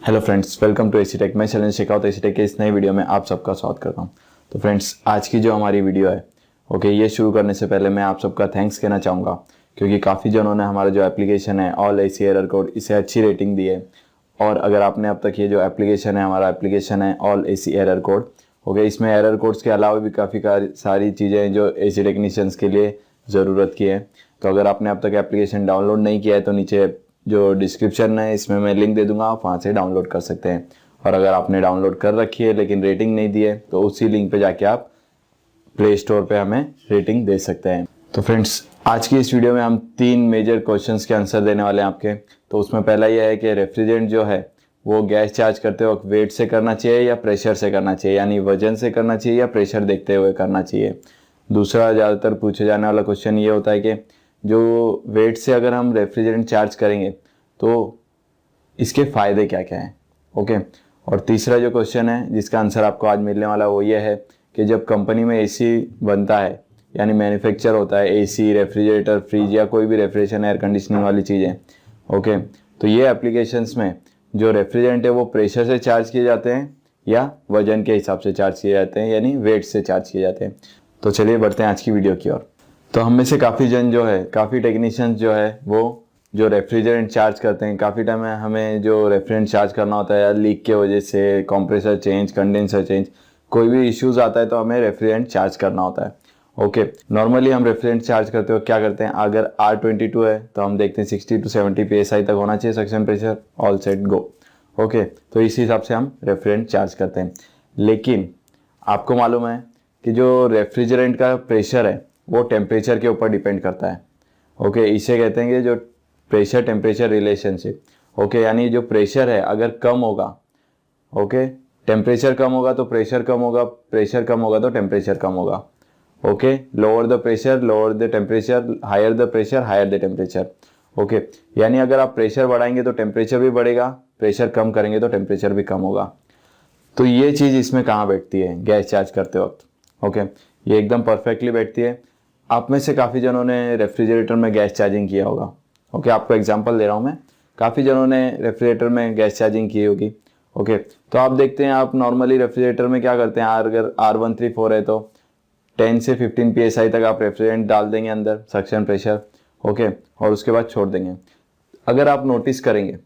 Hello friends, welcome to AC tech. मैं Shailendra Shekhawat AC take के इस नई वीडियो में आप सबका स्वागत करता हूं। तो फ्रेंड्स, आज की जो हमारी वीडियो है ये शुरू करने से पहले मैं आप सबका थैंक्स कहना चाहूँगा, क्योंकि काफ़ी जनों ने हमारा जो एप्लीकेशन है ऑल एसी एरर कोड इसे अच्छी रेटिंग दी है। और अगर आपने अब तक ये जो एप्लीकेशन है, हमारा एप्लीकेशन है ऑल एसी एरर कोड, इसमें एरर कोड्स के अलावा भी काफ़ी सारी चीज़ें हैं जो एसी टेक्नीशियंस के लिए ज़रूरत की है। तो अगर आपने अब तक एप्लीकेशन डाउनलोड नहीं किया है तो नीचे जो डिस्क्रिप्शन है इसमें मैं लिंक दे दूंगा, आप वहाँ से डाउनलोड कर सकते हैं। और अगर आपने डाउनलोड कर रखी है लेकिन रेटिंग नहीं दी है तो उसी लिंक पे जाके आप प्ले स्टोर पे हमें रेटिंग दे सकते हैं। तो फ्रेंड्स, आज की इस वीडियो में हम 3 मेजर क्वेश्चंस के आंसर देने वाले हैं आपके। तो उसमें पहला यह है कि रेफ्रिजरेंट जो है वो गैस चार्ज करते वक्त वेट से करना चाहिए या प्रेशर से करना चाहिए, यानी वजन से करना चाहिए या प्रेशर देखते हुए करना चाहिए। दूसरा ज़्यादातर पूछे जाने वाला क्वेश्चन ये होता है कि जो वेट से अगर हम रेफ्रिजरेंट चार्ज करेंगे तो इसके फ़ायदे क्या क्या हैं। और तीसरा जो क्वेश्चन है जिसका आंसर आपको आज मिलने वाला वो ये है कि जब कंपनी में एसी बनता है, यानी मैन्युफैक्चर होता है एसी, रेफ्रिजरेटर, फ्रिज या कोई भी रेफ्रिजरेशन एयर कंडीशनिंग वाली चीज़ें, तो ये एप्लीकेशंस में जो रेफ्रिजरेंट है वो प्रेशर से चार्ज किए जाते हैं या वजन के हिसाब से चार्ज किए जाते हैं, यानी वेट से चार्ज किए जाते हैं। तो चलिए बढ़ते हैं आज की वीडियो की ओर। तो हम में से काफ़ी जन जो है, काफ़ी टेक्नीशियंस जो है वो जो रेफ्रिजरेंट चार्ज करते हैं, काफ़ी टाइम में हमें जो रेफ्रिजरेंट चार्ज करना होता है या लीक के वजह से कंप्रेसर चेंज, कंडेंसर चेंज, कोई भी इश्यूज आता है तो हमें रेफ्रिजरेंट चार्ज करना होता है। नॉर्मली हम रेफ्रिजरेंट चार्ज करते हो क्या करते हैं, अगर R22 है तो हम देखते हैं 60 to 70 PSI तक होना चाहिए suction pressure, all set go. तो इस हिसाब से हम रेफ्रिजरेंट चार्ज करते हैं। लेकिन आपको मालूम है कि जो रेफ्रिजरेंट का प्रेशर है वो टेम्परेचर के ऊपर डिपेंड करता है। इसे कहते हैं कि जो प्रेशर टेम्परेचर रिलेशनशिप। यानी जो प्रेशर है अगर कम होगा, टेम्परेचर कम होगा तो प्रेशर कम होगा, प्रेशर कम होगा तो टेम्परेचर कम होगा। Lower the pressure lower the temperature, higher the pressure higher the temperature. यानी अगर आप प्रेशर बढ़ाएंगे तो टेम्परेचर भी बढ़ेगा, प्रेशर कम करेंगे तो टेम्परेचर भी कम होगा। तो ये चीज़ इसमें कहाँ बैठती है गैस चार्ज करते वक्त। ये एकदम परफेक्टली बैठती है। आप में से काफ़ी जनों ने रेफ्रिजरेटर में गैस चार्जिंग किया होगा। आपको एग्जांपल दे रहा हूँ मैं, काफ़ी जनों ने रेफ्रिजरेटर में गैस चार्जिंग की होगी। तो आप देखते हैं, आप नॉर्मली रेफ्रिजरेटर में क्या करते हैं, अगर R134 है तो 10 से 15 PSI तक आप रेफ्रिजरेंट डाल देंगे अंदर, सक्शन प्रेशर। और उसके बाद छोड़ देंगे। अगर आप नोटिस करेंगे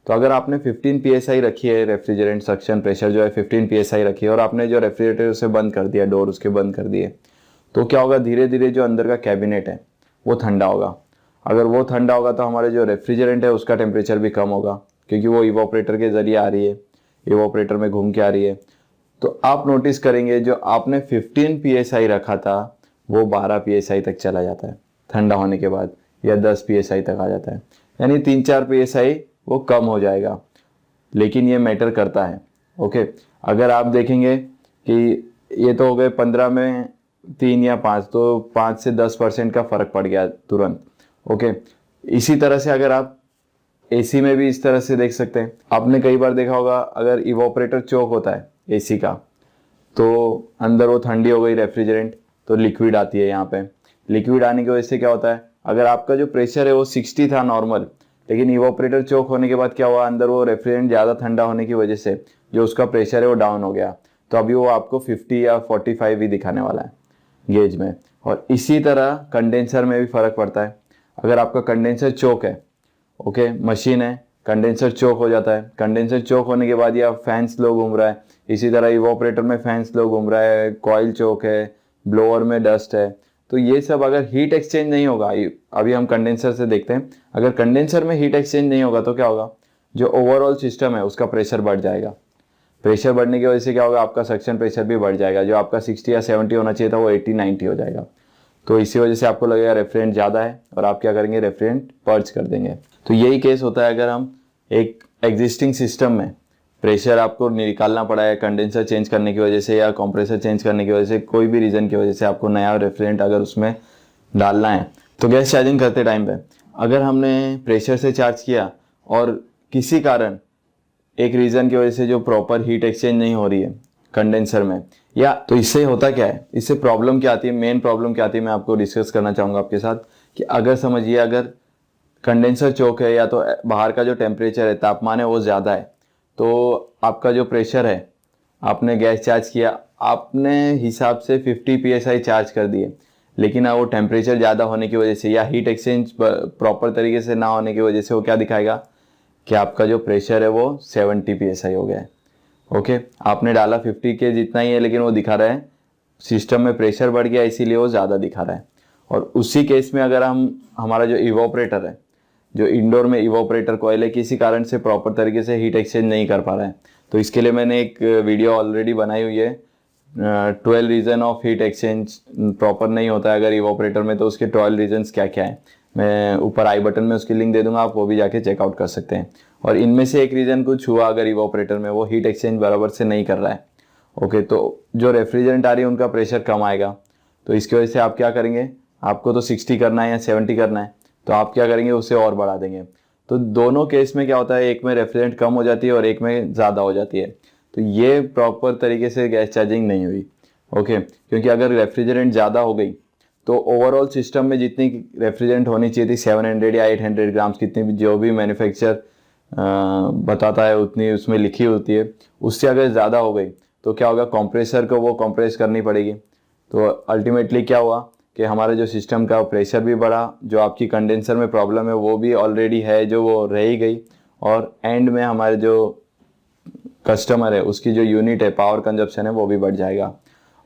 तो अगर आपने 15 PSI रखी है, रेफ्रिजरेंट सक्शन प्रेशर जो है 15 PSI रखी है, और आपने जो रेफ्रिजरेटर उसे बंद कर दिया, डोर उसके बंद कर दिए, तो क्या होगा, धीरे धीरे जो अंदर का कैबिनेट है वो ठंडा होगा। अगर वो ठंडा होगा तो हमारे जो रेफ्रिजरेंट है उसका टेम्परेचर भी कम होगा, क्योंकि वो इवोपरेटर के ज़रिए आ रही है, इवोपरेटर में घूम के आ रही है। तो आप नोटिस करेंगे जो आपने 15 PSI रखा था वो 12 PSI तक चला जाता है ठंडा होने के बाद, या 10 PSI तक आ जाता है, यानी 3-4 PSI वो कम हो जाएगा। लेकिन ये मैटर करता है। अगर आप देखेंगे कि ये तो हो गए 15 में 3 या 5, तो 5 से 10% का फ़र्क पड़ गया तुरंत। इसी तरह से अगर आप एसी में भी इस तरह से देख सकते हैं, आपने कई बार देखा होगा, अगर इवोपरेटर चोक होता है एसी का तो अंदर वो ठंडी हो गई रेफ्रिजरेंट, तो लिक्विड आती है यहाँ पे। लिक्विड आने की वजह से क्या होता है, अगर आपका जो प्रेशर है वो 60 था नॉर्मल, लेकिन इवोपरेटर चोक होने के बाद क्या हुआ, अंदर वो रेफ्रिजरेंट ज़्यादा ठंडा होने की वजह से जो उसका प्रेशर है वो डाउन हो गया, तो अभी वो आपको 50 या 45 ही दिखाने वाला है गेज में। और इसी तरह कंडेंसर में भी फ़र्क पड़ता है। अगर आपका कंडेंसर चोक है, मशीन है, कंडेंसर चोक हो जाता है, कंडेंसर चोक होने के बाद या फैन स्लो घूम रहा है, इसी तरह इवोपरेटर में फैन स्लो घूम रहा है, कॉइल चोक है, ब्लोअर में डस्ट है, तो ये सब अगर हीट एक्सचेंज नहीं होगा, अभी हम कंडेंसर से देखते हैं, अगर कंडेंसर में हीट एक्सचेंज नहीं होगा तो क्या होगा, जो ओवरऑल सिस्टम है उसका प्रेशर बढ़ जाएगा। प्रेशर बढ़ने की वजह से क्या होगा, आपका सक्शन प्रेशर भी बढ़ जाएगा, जो आपका 60 या 70 होना चाहिए था वो 80-90 हो जाएगा। तो इसी वजह से आपको लगेगा रेफ्रिजरेंट ज़्यादा है और आप क्या करेंगे, रेफ्रिजरेंट पर्च कर देंगे। तो यही केस होता है अगर हम एक एग्जिस्टिंग सिस्टम में प्रेशर आपको निकालना पड़ा है कंडेंसर चेंज करने की वजह से या कंप्रेसर चेंज करने की वजह से, कोई भी रीज़न की वजह से आपको नया रेफ्रिजरेंट अगर उसमें डालना है, तो गैस चार्जिंग करते टाइम पे अगर हमने प्रेशर से चार्ज किया और किसी कारण एक रीज़न की वजह से जो प्रॉपर हीट एक्सचेंज नहीं हो रही है कंडेंसर में, या तो इससे होता क्या है, इससे प्रॉब्लम क्या आती है, मेन प्रॉब्लम क्या आती है, मैं आपको डिस्कस करना चाहूँगा आपके साथ। कि अगर समझिए, अगर कंडेंसर चोक है या तो बाहर का जो टेम्परेचर है, तापमान है वो ज़्यादा है, तो आपका जो प्रेशर है, आपने गैस चार्ज किया, आपने हिसाब से 50 psi चार्ज कर दिए, लेकिन वो टेम्परेचर ज़्यादा होने की वजह से या हीट एक्सचेंज प्रॉपर तरीके से ना होने की वजह से वो क्या दिखाएगा कि आपका जो प्रेशर है वो 70 psi हो गया है। ओके, आपने डाला 50 के जितना ही है, लेकिन वो दिखा रहा है सिस्टम में प्रेशर बढ़ गया, इसीलिए वो ज़्यादा दिखा रहा है। और उसी केस में अगर हमारा जो इवोपरेटर है, जो इंडोर में इवोपरेटर कॉइल है, किसी कारण से प्रॉपर तरीके से हीट एक्सचेंज नहीं कर पा रहा है, तो इसके लिए मैंने एक वीडियो ऑलरेडी बनाई हुई है, 12 reason of heat exchange proper नहीं होता है अगर इवोपरेटर में, तो उसके 12 रीजन्स क्या क्या है, मैं ऊपर आई बटन में उसकी लिंक दे दूंगा, आप वो भी जाके चेकआउट कर सकते हैं। और इनमें से एक रीज़न कुछ हुआ अगर इवोपरेटर में, वो हीट एक्सचेंज बराबर से नहीं कर रहा है, ओके, तो जो रेफ्रिजरेंट आ रही है उनका प्रेशर कम आएगा। तो इसकी वजह से आप क्या करेंगे, आपको तो 60 करना है या 70 करना है, तो आप क्या करेंगे, उसे और बढ़ा देंगे। तो दोनों केस में क्या होता है, एक में रेफ्रिजरेंट कम हो जाती है और एक में ज़्यादा हो जाती है। तो ये प्रॉपर तरीके से गैस चार्जिंग नहीं हुई, ओके, क्योंकि अगर रेफ्रिजरेंट ज़्यादा हो गई तो ओवरऑल सिस्टम में जितनी रेफ्रिजरेंट होनी चाहिए थी 700 या 800 ग्राम्स, कितनी भी जो भी मैन्युफैक्चर बताता है उतनी उसमें लिखी होती है, उससे अगर ज़्यादा हो गई तो क्या होगा, कंप्रेसर को वो कंप्रेस करनी पड़ेगी। तो अल्टीमेटली क्या हुआ कि हमारा जो सिस्टम का प्रेशर भी बढ़ा, जो आपकी कंडेंसर में प्रॉब्लम है वो भी ऑलरेडी है, जो वो रह ही गई, और एंड में हमारे जो कस्टमर है उसकी जो यूनिट है, पावर कंजप्शन है, वो भी बढ़ जाएगा।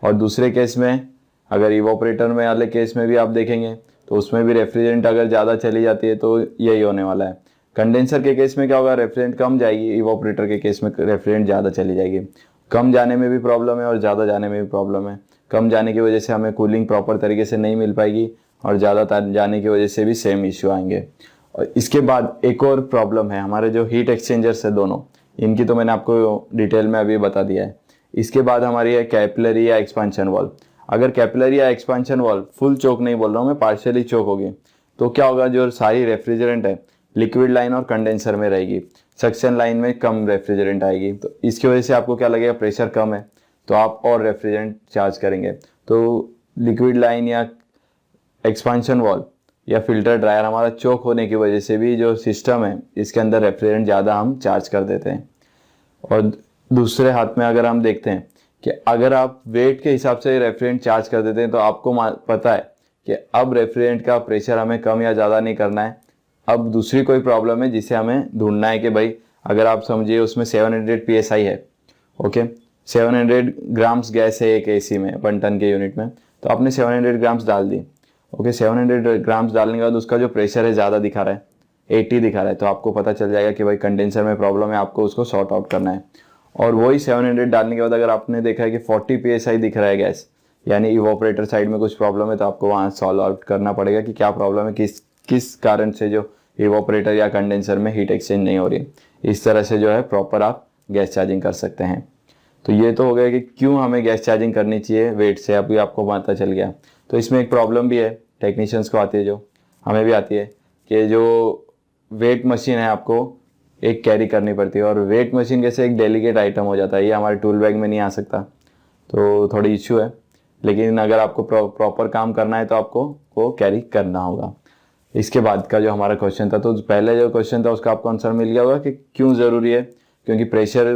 और दूसरे केस में अगर इवोपरेटर में वाले केस में भी आप देखेंगे तो उसमें भी रेफ्रिजरेंट अगर ज़्यादा चली जाती है तो यही होने वाला है। कंडेंसर के केस में क्या होगा, रेफ्रिजरेंट कम जाएगी, इवोपरेटर के केस में रेफ्रिजरेंट ज़्यादा चली जाएगी। कम जाने में भी प्रॉब्लम है और ज़्यादा जाने में भी प्रॉब्लम है। कम जाने की वजह से हमें कूलिंग प्रॉपर तरीके से नहीं मिल पाएगी, और ज़्यादा जाने की वजह से भी सेम इश्यू आएंगे। और इसके बाद एक और प्रॉब्लम है, हमारे जो हीट एक्सचेंजर्स है दोनों, इनकी तो मैंने आपको डिटेल में अभी बता दिया है। इसके बाद हमारी है कैपिलरी या एक्सपांशन वाल्व। अगर कैपिलरी या एक्सपांशन वाल्व फुल चोक नहीं बोल रहा हूँ मैं, पार्शियली चोक होगी, तो क्या होगा, जो सारी रेफ्रिजरेंट है लिक्विड लाइन और कंडेंसर में रहेगी, सक्शन लाइन में कम रेफ्रिजरेंट आएगी। तो इसकी वजह से आपको क्या लगेगा, प्रेशर कम है, तो आप और रेफ्रिजरेंट चार्ज करेंगे। तो लिक्विड लाइन या एक्सपांशन वाल्व या फिल्टर ड्रायर हमारा चोक होने की वजह से भी जो सिस्टम है इसके अंदर रेफ्रिजरेंट ज़्यादा हम चार्ज कर देते हैं। और दूसरे हाथ में अगर हम देखते हैं कि अगर आप वेट के हिसाब से रेफ्रिजरेंट चार्ज कर देते हैं, तो आपको पता है कि अब रेफ्रिजरेंट का प्रेशर हमें कम या ज़्यादा नहीं करना है, अब दूसरी कोई प्रॉब्लम है जिसे हमें ढूंढना है कि भाई अगर आप समझिए उसमें 700 psi है, ओके, 700 ग्राम्स गैस है एक एसी में 1 टन के यूनिट में, तो आपने 700 ग्राम्स डाल दी, ओके, 700 ग्राम्स डालने के बाद उसका जो प्रेशर है ज़्यादा दिखा रहा है, 80 दिखा रहा है, तो आपको पता चल जाएगा कि भाई कंडेंसर में प्रॉब्लम है, आपको उसको सॉर्ट आउट करना है। और वही 700 डालने के बाद अगर आपने देखा है कि 40 psi दिख रहा है गैस, यानी इवोपरेटर साइड में कुछ प्रॉब्लम है, तो आपको वहाँ सॉल्व आउट करना पड़ेगा कि क्या प्रॉब्लम है, किस कारण से जो इवोपरेटर या कंडेंसर में हीट एक्सचेंज नहीं हो रही। इस तरह से जो है प्रॉपर आप गैस चार्जिंग कर सकते हैं। तो ये तो हो गया कि क्यों हमें गैस चार्जिंग करनी चाहिए वेट से, अभी आपको पता चल गया। तो इसमें एक प्रॉब्लम भी है, टेक्नीशियंस को आती है, जो हमें भी आती है, कि जो वेट मशीन है आपको एक कैरी करनी पड़ती है, और वेट मशीन कैसे एक डेलिकेट आइटम हो जाता है, ये हमारे टूल बैग में नहीं आ सकता, तो थोड़ी इश्यू है। लेकिन अगर आपको प्रॉपर काम करना है तो आपको वो कैरी करना होगा। इसके बाद का जो हमारा क्वेश्चन था, तो पहले जो क्वेश्चन था उसका आपको आंसर मिल गया होगा कि क्यों ज़रूरी है, क्योंकि प्रेशर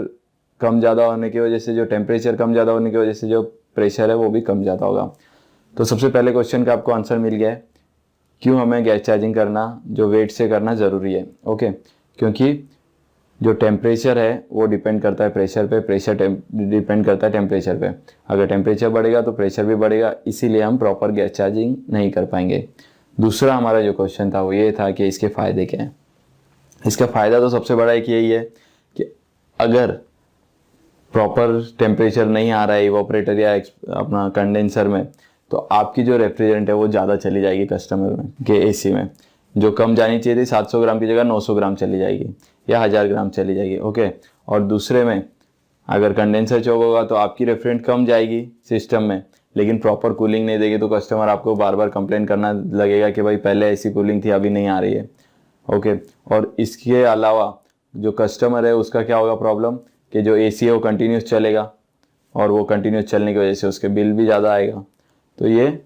कम ज़्यादा होने की वजह से, जो टेम्परेचर कम ज़्यादा होने की वजह से जो प्रेशर है वो भी कम ज़्यादा होगा। तो सबसे पहले क्वेश्चन का आपको आंसर मिल गया है, क्यों हमें गैस चार्जिंग करना जो वेट से करना ज़रूरी है, ओके, क्योंकि जो टेम्परेचर है वो डिपेंड करता है प्रेशर पे, प्रेशर डिपेंड करता है टेम्परेचर पे। अगर टेम्परेचर बढ़ेगा तो प्रेशर भी बढ़ेगा, इसीलिए हम प्रॉपर गैस चार्जिंग नहीं कर पाएंगे। दूसरा हमारा जो क्वेश्चन था वो ये था कि इसके फ़ायदे क्या हैं। इसका फ़ायदा तो सबसे बड़ा एक यही है कि अगर प्रॉपर टेम्परेचर नहीं आ रहा है इवोपरेटर या अपना कंडेंसर में, तो आपकी जो रेफ्रिजरेंट है वो ज़्यादा चली जाएगी कस्टमर में के एसी में, जो कम जानी चाहिए थी 700 ग्राम की जगह 900 ग्राम चली जाएगी या 1000 ग्राम चली जाएगी, ओके। और दूसरे में अगर कंडेंसर चौक होगा तो आपकी रेफ्रिजरेंट कम जाएगी सिस्टम में, लेकिन प्रॉपर कूलिंग नहीं देगी, तो कस्टमर आपको बार बार कंप्लेन करना लगेगा कि भाई पहले ऐसी कूलिंग थी अभी नहीं आ रही है, ओके। और इसके अलावा जो कस्टमर है उसका क्या होगा प्रॉब्लम, कि जो एसी है वो कंटिन्यूस चलेगा, और वो कंटिन्यूस चलने की वजह से उसके बिल भी ज़्यादा आएगा। तो ये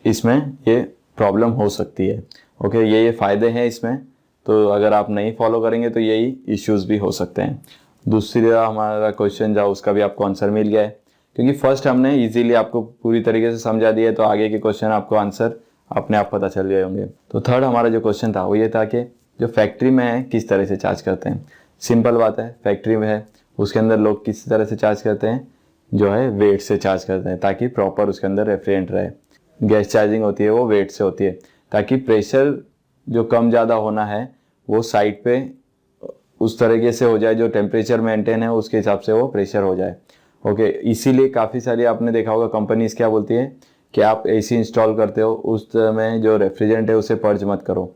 इसमें ये प्रॉब्लम हो सकती है, ओके। ये फ़ायदे हैं इसमें, तो अगर आप नहीं फॉलो करेंगे तो यही इश्यूज़ भी हो सकते हैं। दूसरा हमारा क्वेश्चन था उसका भी आपको आंसर मिल गया है, क्योंकि फर्स्ट हमने इजीली आपको पूरी तरीके से समझा दिया, तो आगे के क्वेश्चन आपको आंसर अपने आप पता चल गए होंगे। तो थर्ड हमारा जो क्वेश्चन था वो ये था कि जो फैक्ट्री में है किस तरह से चार्ज करते हैं। सिंपल बात है, फैक्ट्री में है उसके अंदर लोग किस तरह से चार्ज करते हैं, जो है वेट से चार्ज करते हैं, ताकि प्रॉपर उसके अंदर रेफ्रिजरेंट रहे। गैस चार्जिंग होती है वो वेट से होती है, ताकि प्रेशर जो कम ज़्यादा होना है वो साइड पे उस तरीके से हो जाए, जो टेम्परेचर मेंटेन है उसके हिसाब से वो प्रेशर हो जाए। ओके, इसीलिए काफ़ी सारी आपने देखा होगा कंपनीज क्या बोलती है कि आप एसी इंस्टॉल करते हो उस समय जो रेफ्रिजरेंट है उसे पर्ज मत करो,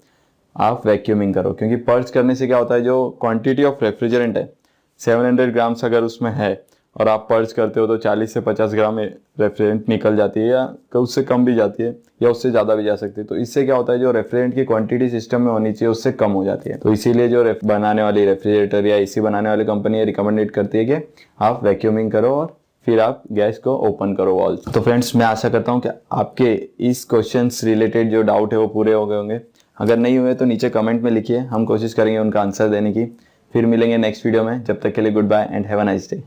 आप वैक्यूमिंग करो। क्योंकि पर्ज करने से क्या होता है, जो क्वांटिटी ऑफ रेफ्रिजरेंट है 700 ग्राम्स अगर उसमें है और आप पर्ज करते हो तो 40 से 50 ग्राम रेफ्रिजरेंट निकल जाती है, या उससे कम भी जाती है या उससे ज़्यादा भी जा सकती है। तो इससे क्या होता है, जो रेफ्रिजरेंट की क्वांटिटी सिस्टम में होनी चाहिए उससे कम हो जाती है। तो इसीलिए जो बनाने वाली रेफ्रिजरेटर या एसी बनाने वाली कंपनी रिकमेंडेड करती है कि आप वैक्यूमिंग करो और फिर आप गैस को ओपन करो वॉल। तो फ्रेंड्स, मैं आशा करता हूँ कि आपके इस क्वेश्चन रिलेटेड जो डाउट है वो पूरे हो गए होंगे। अगर नहीं हुए तो नीचे कमेंट में लिखिए, हम कोशिश करेंगे उनका आंसर देने की। फिर मिलेंगे नेक्स्ट वीडियो में, जब तक के लिए goodbye and have a nice day.